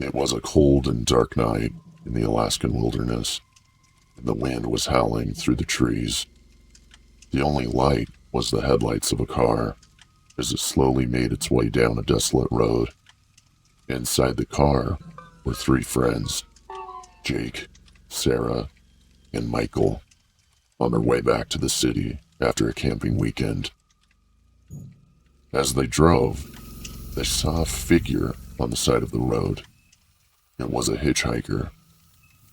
It was a cold and dark night in the Alaskan wilderness, and the wind was howling through the trees. The only light was the headlights of a car as it slowly made its way down a desolate road. Inside the car were three friends, Jake, Sarah, and Michael, on their way back to the city after a camping weekend. As they drove, they saw a figure on the side of the road. It was a hitchhiker,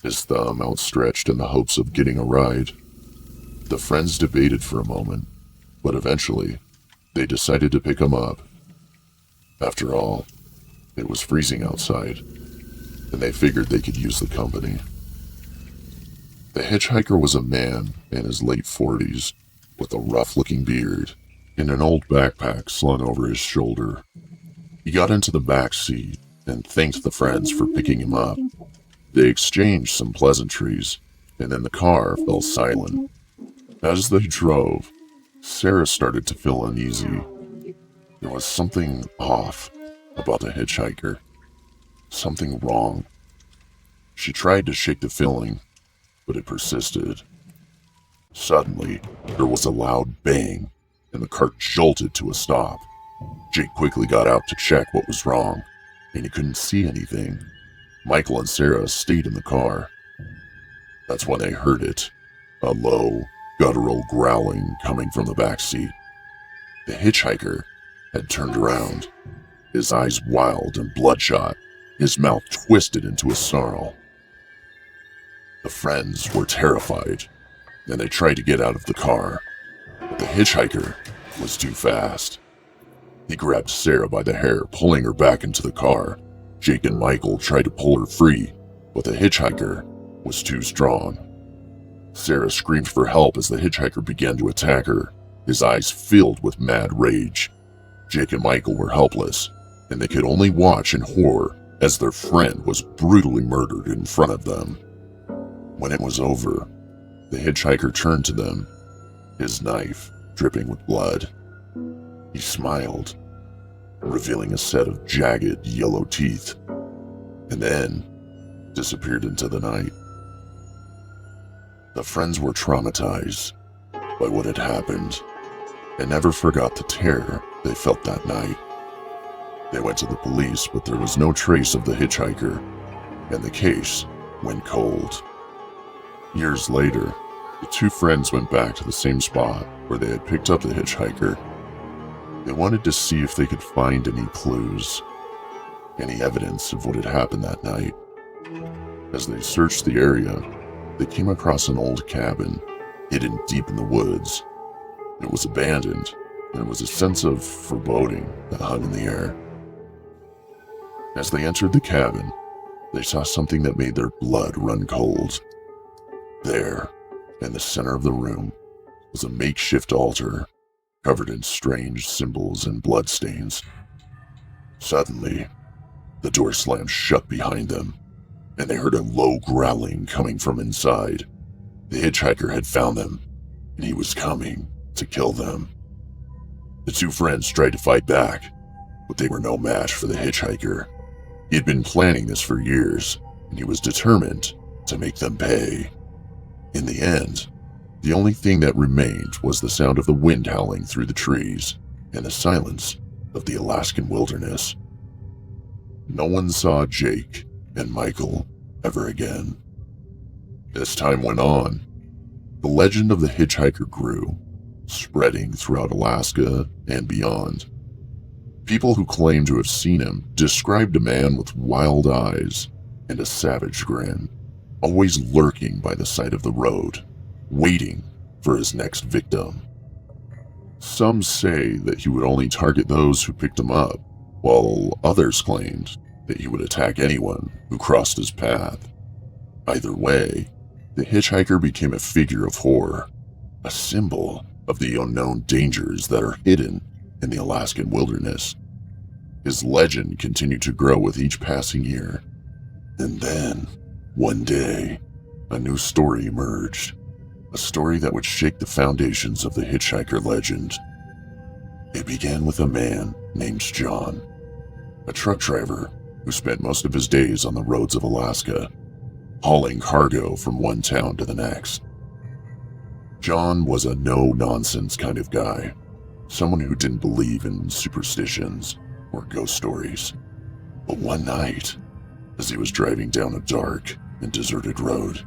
his thumb outstretched in the hopes of getting a ride. The friends debated for a moment, but eventually, they decided to pick him up. After all, it was freezing outside, and they figured they could use the company. The hitchhiker was a man in his late 40s, with a rough-looking beard and an old backpack slung over his shoulder. He got into the back seat and thanked the friends for picking him up. They exchanged some pleasantries, and then the car fell silent. As they drove, Sarah started to feel uneasy. There was something off about the hitchhiker. Something wrong. She tried to shake the feeling, but it persisted. Suddenly, there was a loud bang, and the cart jolted to a stop. Jake quickly got out to check what was wrong, and he couldn't see anything. Michael and Sarah stayed in the car. That's when they heard it, a low, guttural growling coming from the back seat. The hitchhiker had turned around, his eyes wild and bloodshot, his mouth twisted into a snarl. The friends were terrified, and they tried to get out of the car, but the hitchhiker was too fast. He grabbed Sarah by the hair, pulling her back into the car. Jake and Michael tried to pull her free, but the hitchhiker was too strong. Sarah screamed for help as the hitchhiker began to attack her, his eyes filled with mad rage. Jake and Michael were helpless, and they could only watch in horror as their friend was brutally murdered in front of them. When it was over, the hitchhiker turned to them, his knife dripping with blood. He smiled, revealing a set of jagged yellow teeth, and then disappeared into the night. The friends were traumatized by what had happened and never forgot the terror they felt that night. They went to the police, but there was no trace of the hitchhiker, and the case went cold. Years later, the two friends went back to the same spot where they had picked up the hitchhiker. They wanted to see if they could find any clues, any evidence of what had happened that night. As they searched the area, they came across an old cabin, hidden deep in the woods. It was abandoned, and there was a sense of foreboding that hung in the air. As they entered the cabin, they saw something that made their blood run cold. There, in the center of the room, was a makeshift altar, covered in strange symbols and bloodstains. Suddenly, the door slammed shut behind them, and they heard a low growling coming from inside. The hitchhiker had found them, and he was coming to kill them. The two friends tried to fight back, but they were no match for the hitchhiker. He had been planning this for years, and he was determined to make them pay. In the end, the only thing that remained was the sound of the wind howling through the trees and the silence of the Alaskan wilderness. No one saw Jake and Michael ever again. As time went on, the legend of the hitchhiker grew, spreading throughout Alaska and beyond. People who claimed to have seen him described a man with wild eyes and a savage grin, always lurking by the side of the road, waiting for his next victim. Some say that he would only target those who picked him up, while others claimed that he would attack anyone who crossed his path. Either way, the hitchhiker became a figure of horror, a symbol of the unknown dangers that are hidden in the Alaskan wilderness. His legend continued to grow with each passing year. And then, one day, a new story emerged. A story that would shake the foundations of the hitchhiker legend. It began with a man named John, a truck driver who spent most of his days on the roads of Alaska, hauling cargo from one town to the next. John was a no-nonsense kind of guy, someone who didn't believe in superstitions or ghost stories. But one night, as he was driving down a dark and deserted road,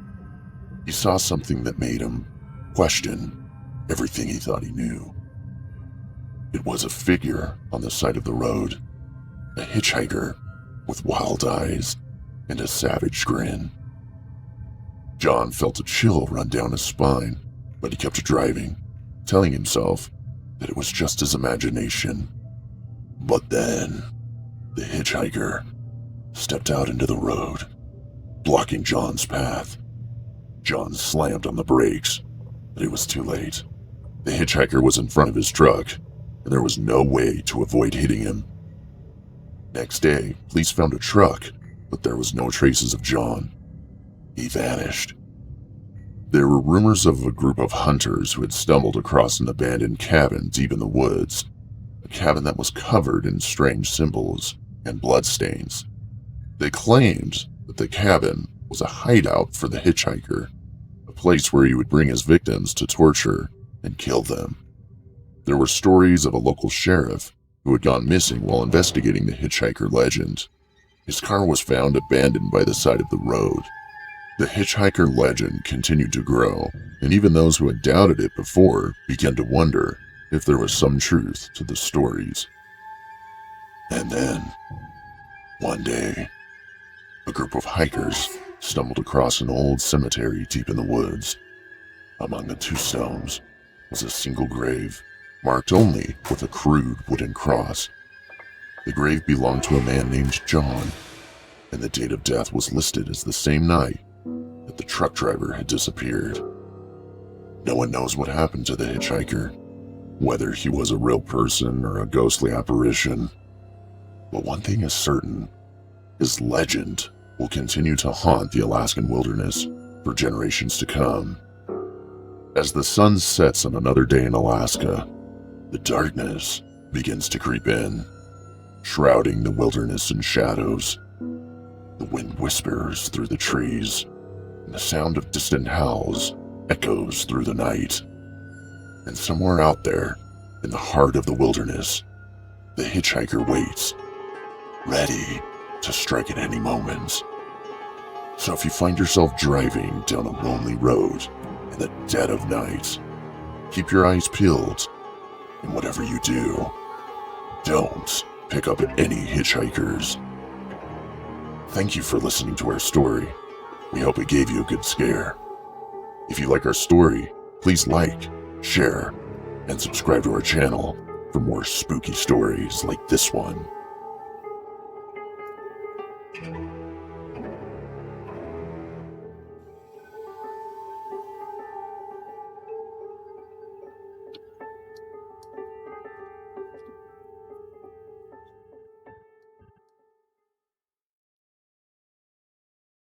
he saw something that made him question everything he thought he knew. It was a figure on the side of the road, a hitchhiker with wild eyes and a savage grin. John felt a chill run down his spine, but he kept driving, telling himself that it was just his imagination. But then, the hitchhiker stepped out into the road, blocking John's path. John slammed on the brakes, but it was too late. The hitchhiker was in front of his truck, and there was no way to avoid hitting him. Next day, police found a truck, but there was no traces of John. He vanished. There were rumors of a group of hunters who had stumbled across an abandoned cabin deep in the woods, a cabin that was covered in strange symbols and bloodstains. They claimed that the cabin was a hideout for the hitchhiker, a place where he would bring his victims to torture and kill them. There were stories of a local sheriff who had gone missing while investigating the hitchhiker legend. His car was found abandoned by the side of the road. The hitchhiker legend continued to grow, and even those who had doubted it before began to wonder if there was some truth to the stories. And then, one day, a group of hikers stumbled across an old cemetery deep in the woods. Among the two stones was a single grave, marked only with a crude wooden cross. The grave belonged to a man named John, and the date of death was listed as the same night that the truck driver had disappeared. No one knows what happened to the hitchhiker, whether he was a real person or a ghostly apparition. But one thing is certain, his legend will continue to haunt the Alaskan wilderness for generations to come. As the sun sets on another day in Alaska, the darkness begins to creep in, shrouding the wilderness in shadows. The wind whispers through the trees, and the sound of distant howls echoes through the night. And somewhere out there, in the heart of the wilderness, the hitchhiker waits, ready to strike at any moment. So if you find yourself driving down a lonely road in the dead of night, keep your eyes peeled, and whatever you do, don't pick up any hitchhikers. Thank you for listening to our story. We hope it gave you a good scare. If you like our story, please like, share, and subscribe to our channel for more spooky stories like this one.